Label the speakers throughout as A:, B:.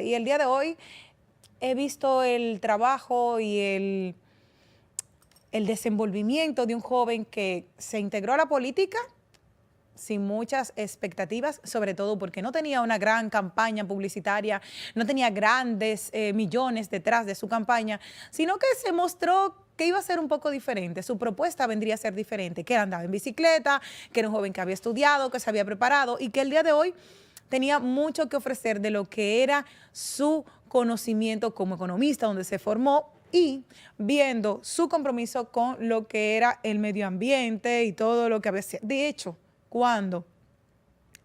A: Y el día de hoy he visto el trabajo y el desenvolvimiento de un joven que se integró a la política sin muchas expectativas, sobre todo porque no tenía una gran campaña publicitaria, no tenía grandes millones detrás de su campaña, sino que se mostró que iba a ser un poco diferente, su propuesta vendría a ser diferente, que él andaba en bicicleta, que era un joven que había estudiado, que se había preparado y que el día de hoy tenía mucho que ofrecer de lo que era su conocimiento como economista, donde se formó, y viendo su compromiso con lo que era el medio ambiente y todo lo que había. De hecho, cuando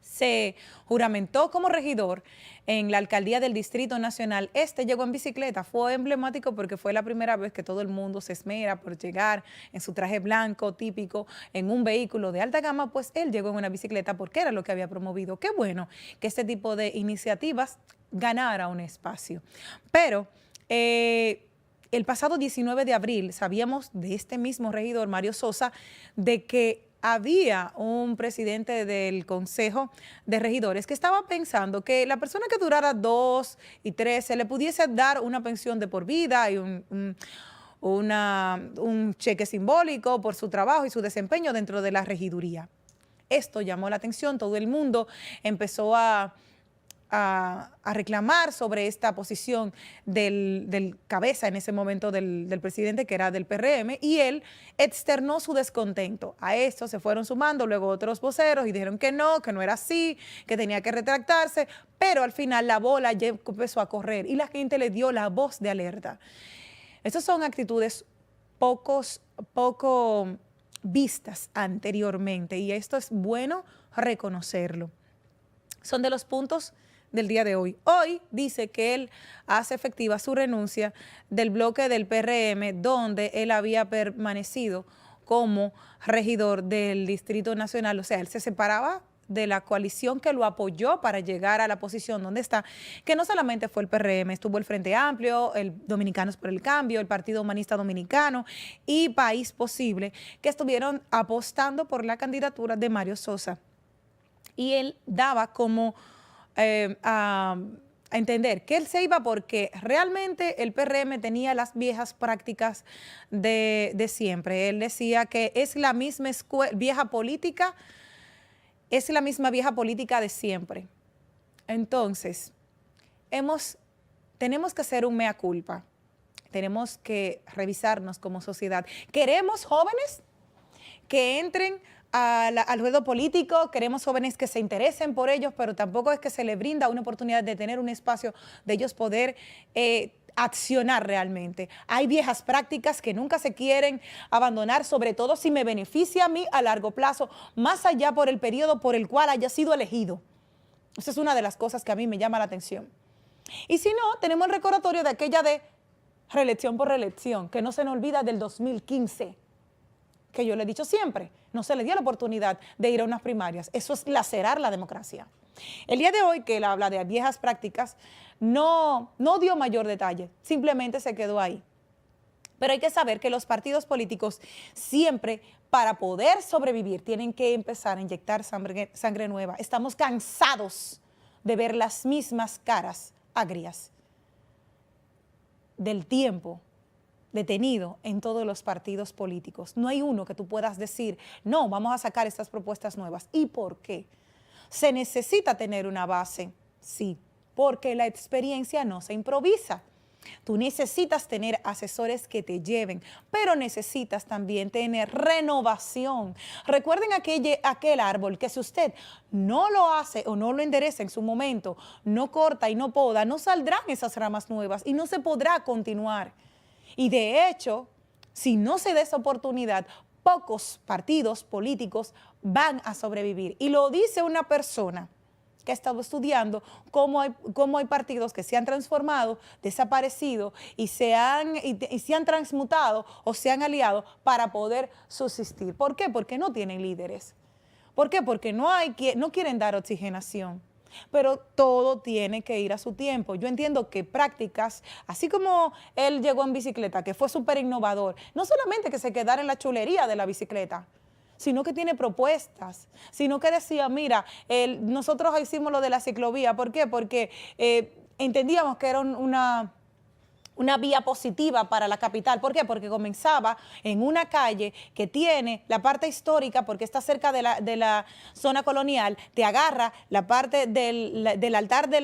A: se juramentó como regidor en la alcaldía del Distrito Nacional, llegó en bicicleta. Fue emblemático porque fue la primera vez que todo el mundo se esmera por llegar en su traje blanco típico, en un vehículo de alta gama, pues él llegó en una bicicleta porque era lo que había promovido. Qué bueno que este tipo de iniciativas ganara un espacio. Pero el pasado 19 de abril sabíamos de este mismo regidor, Mario Sosa, de que había un presidente del Consejo de Regidores que estaba pensando que la persona que durara 2 y 3 se le pudiese dar una pensión de por vida y un cheque simbólico por su trabajo y su desempeño dentro de la regiduría. Esto llamó la atención, todo el mundo empezó a reclamar sobre esta posición del cabeza en ese momento del presidente, que era del PRM, y él externó su descontento. A esto se fueron sumando luego otros voceros y dijeron que no era así, que tenía que retractarse, pero al final la bola ya empezó a correr y la gente le dio la voz de alerta. Estas son actitudes poco vistas anteriormente y esto es bueno reconocerlo. Son de los puntos del día de hoy. Hoy dice que él hace efectiva su renuncia del bloque del PRM, donde él había permanecido como regidor del Distrito Nacional. O sea, él se separaba de la coalición que lo apoyó para llegar a la posición donde está, que no solamente fue el PRM, estuvo el Frente Amplio, el Dominicanos por el Cambio, el Partido Humanista Dominicano y País Posible, que estuvieron apostando por la candidatura de Mario Sosa. Y él daba como a entender que él se iba porque realmente el PRM tenía las viejas prácticas de siempre. Él decía que es la misma vieja política, es la misma vieja política de siempre. Entonces, tenemos que hacer un mea culpa, tenemos que revisarnos como sociedad. ¿Queremos jóvenes que entren al ruedo político? Queremos jóvenes que se interesen por ellos, pero tampoco es que se les brinda una oportunidad de tener un espacio de ellos poder accionar realmente. Hay viejas prácticas que nunca se quieren abandonar, sobre todo si me beneficia a mí a largo plazo, más allá por el periodo por el cual haya sido elegido. Esa es una de las cosas que a mí me llama la atención. Y si no, tenemos el recordatorio de aquella de reelección por reelección, que no se nos olvida del 2015, que yo le he dicho siempre, no se le dio la oportunidad de ir a unas primarias. Eso es lacerar la democracia. El día de hoy, que él habla de viejas prácticas, no dio mayor detalle, simplemente se quedó ahí. Pero hay que saber que los partidos políticos siempre, para poder sobrevivir, tienen que empezar a inyectar sangre nueva. Estamos cansados de ver las mismas caras agrias del tiempo detenido en todos los partidos políticos. No hay uno que tú puedas decir, no, vamos a sacar estas propuestas nuevas. ¿Y por qué? Se necesita tener una base, sí, porque la experiencia no se improvisa. Tú necesitas tener asesores que te lleven, pero necesitas también tener renovación. Recuerden aquel árbol que si usted no lo hace o no lo endereza en su momento, no corta y no poda, no saldrán esas ramas nuevas y no se podrá continuar. Y de hecho, si no se da esa oportunidad, pocos partidos políticos van a sobrevivir. Y lo dice una persona que ha estado estudiando cómo hay partidos que se han transformado, desaparecido y se han transmutado o se han aliado para poder subsistir. ¿Por qué? Porque no tienen líderes. ¿Por qué? Porque no quieren dar oxigenación. Pero todo tiene que ir a su tiempo. Yo entiendo que prácticas, así como él llegó en bicicleta, que fue súper innovador, no solamente que se quedara en la chulería de la bicicleta, sino que tiene propuestas, sino que decía, mira, nosotros hicimos lo de la ciclovía. ¿Por qué? Porque entendíamos que era una vía positiva para la capital. ¿Por qué? Porque comenzaba en una calle que tiene la parte histórica, porque está cerca de la zona colonial, te agarra la parte del altar de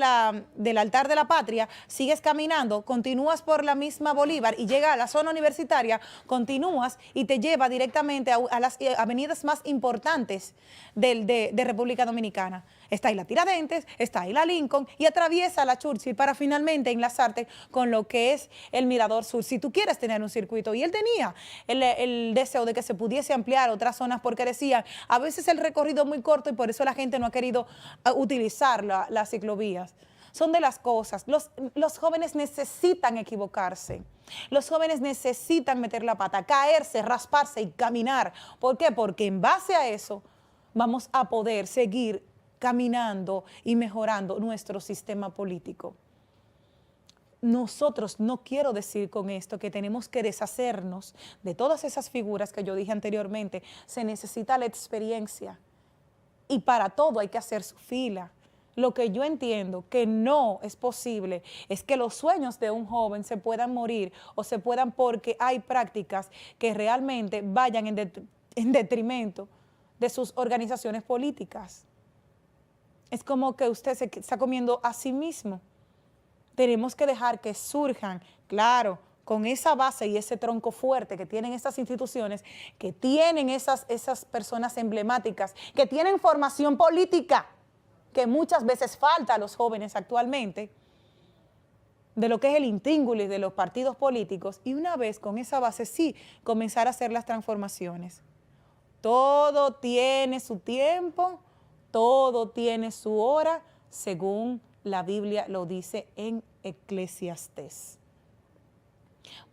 A: la patria, sigues caminando, continúas por la misma Bolívar y llega a la zona universitaria, continúas y te lleva directamente a las avenidas más importantes de República Dominicana. Está ahí la Tiradentes, está ahí la Lincoln y atraviesa la Churchill para finalmente enlazarte con lo que es el Mirador Sur. Si tú quieres tener un circuito, y él tenía el deseo de que se pudiese ampliar otras zonas porque decía, a veces el recorrido es muy corto y por eso la gente no ha querido utilizar las ciclovías. Son de las cosas. Los jóvenes necesitan equivocarse. Los jóvenes necesitan meter la pata, caerse, rasparse y caminar. ¿Por qué? Porque en base a eso vamos a poder seguir caminando y mejorando nuestro sistema político. Nosotros, no quiero decir con esto que tenemos que deshacernos de todas esas figuras que yo dije anteriormente. Se necesita la experiencia y para todo hay que hacer su fila. Lo que yo entiendo que no es posible es que los sueños de un joven se puedan morir o se puedan porque hay prácticas que realmente vayan en detrimento de sus organizaciones políticas. Es como que usted se está comiendo a sí mismo. Tenemos que dejar que surjan, claro, con esa base y ese tronco fuerte que tienen estas instituciones, que tienen esas personas emblemáticas, que tienen formación política, que muchas veces falta a los jóvenes actualmente, de lo que es el intríngulis de los partidos políticos, y una vez con esa base sí comenzar a hacer las transformaciones. Todo tiene su tiempo, todo tiene su hora, según la Biblia lo dice en Eclesiastés.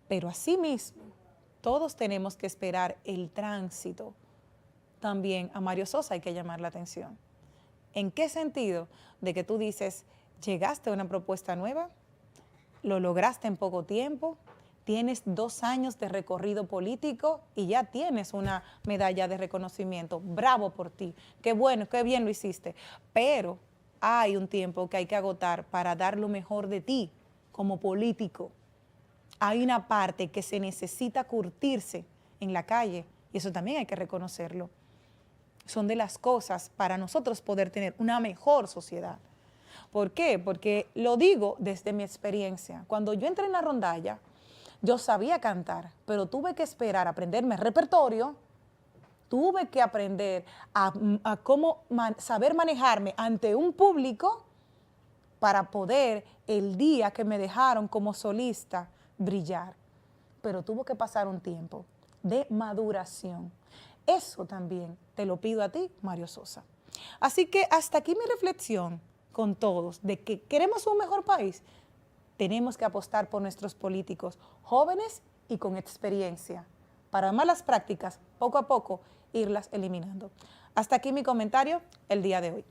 A: Pero asimismo, todos tenemos que esperar el tránsito. También a Mario Sosa hay que llamar la atención. ¿En qué sentido? De que tú dices, llegaste a una propuesta nueva, lo lograste en poco tiempo, tienes 2 años de recorrido político y ya tienes una medalla de reconocimiento. Bravo por ti, qué bueno, qué bien lo hiciste. Pero hay un tiempo que hay que agotar para dar lo mejor de ti como político. Hay una parte que se necesita curtirse en la calle y eso también hay que reconocerlo. Son de las cosas para nosotros poder tener una mejor sociedad. ¿Por qué? Porque lo digo desde mi experiencia. Cuando yo entré en la rondalla, yo sabía cantar, pero tuve que esperar a aprenderme el repertorio, tuve que aprender a cómo saber manejarme ante un público para poder el día que me dejaron como solista brillar. Pero tuvo que pasar un tiempo de maduración. Eso también te lo pido a ti, Mario Sosa. Así que hasta aquí mi reflexión con todos de que queremos un mejor país. Tenemos que apostar por nuestros políticos jóvenes y con experiencia para malas prácticas, poco a poco, irlas eliminando. Hasta aquí mi comentario el día de hoy.